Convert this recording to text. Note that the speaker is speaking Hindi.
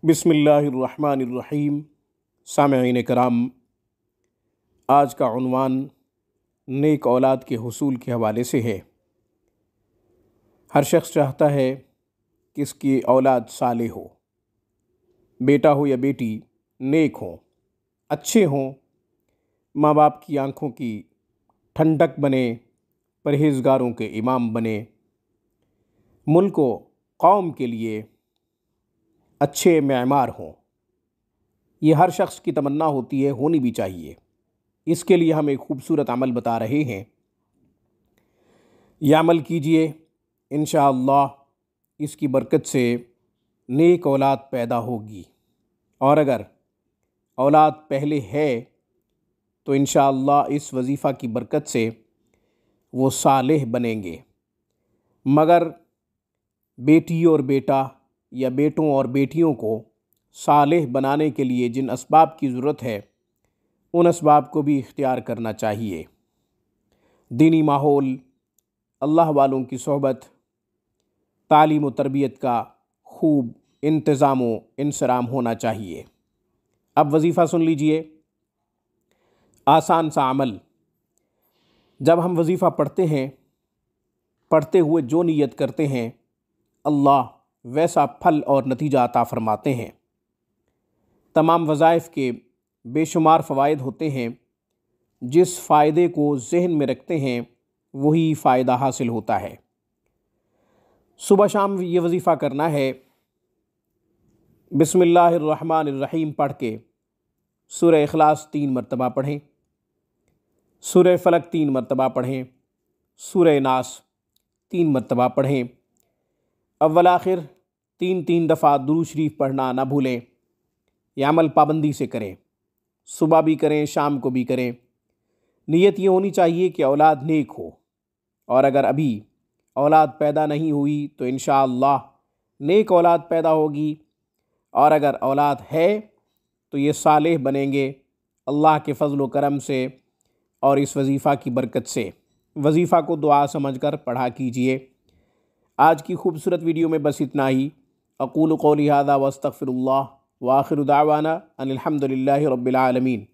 बिस्मिल्लाहिर्रहमानिर्रहीम। सामईन कराम, आज का उन्वान नेक औलाद के हुसूल के हवाले से है। हर शख्स चाहता है कि इसकी औलाद साले हो, बेटा हो या बेटी नेक हो, अच्छे हों, माँ बाप की आंखों की ठंडक बने, परहेज़गारों के इमाम बने, मुल्क व कौम के लिए अच्छे मेमार हों। ये हर शख्स की तमन्ना होती है, होनी भी चाहिए। इसके लिए हम एक खूबसूरत अमल बता रहे हैं। यह अमल कीजिए, इंशाअल्लाह इसकी बरकत से नेक औलाद पैदा होगी। और अगर औलाद पहले है तो इंशाअल्लाह इस वजीफ़ा की बरकत से वो सालेह बनेंगे। मगर बेटी और बेटा या बेटों और बेटियों को सालेह बनाने के लिए जिन असबाब की ज़रूरत है, उन असबाब को भी इख्तियार करना चाहिए। दीनी माहौल, अल्लाह वालों की सोहबत, तालीम व तरबियत का खूब इंतज़ाम व इंसराम होना चाहिए। अब वजीफ़ा सुन लीजिए। आसान सा अमल। जब हम वजीफ़ा पढ़ते हैं, पढ़ते हुए जो नीयत करते हैं, अल्लाह वैसा फल और नतीजा अता फ़रमाते हैं। तमाम वज़ाइफ़ के बेशुमार फ़वाइद होते हैं। जिस फ़ायदे को ज़हन में रखते हैं वही फ़ायदा हासिल होता है। सुबह शाम ये वजीफ़ा करना है। बिस्मिल्लाहिर्रहमानिर्रहीम पढ़ के सूरह इखलास 3 मरतबा पढ़ें, सूरह फलक 3 मरतबा पढ़ें, सूरह नास 3 मरतबा पढ़ें। अव्वल आखिर 3 दफ़ा दुरूद शरीफ पढ़ना ना भूलें। यह अमल पाबंदी से करें, सुबह भी करें, शाम को भी करें। नीयत ये होनी चाहिए कि औलाद नेक हो। और अगर अभी औलाद पैदा नहीं हुई तो इंशाअल्लाह नेक औलाद पैदा होगी। और अगर औलाद है तो ये सालेह बनेंगे अल्लाह के फ़ज़ल व करम से और इस वजीफ़ा की बरकत से। वजीफ़ा को दुआ समझकर पढ़ा कीजिए। आज की खूबसूरत वीडियो में बस इतना ही। अक़ूलु क़ौली हाज़ा व अस्तग़फ़िरुल्लाह व आख़िरु दावाना अनिल हम्दुलिल्लाहि रब्बिल आलमीन।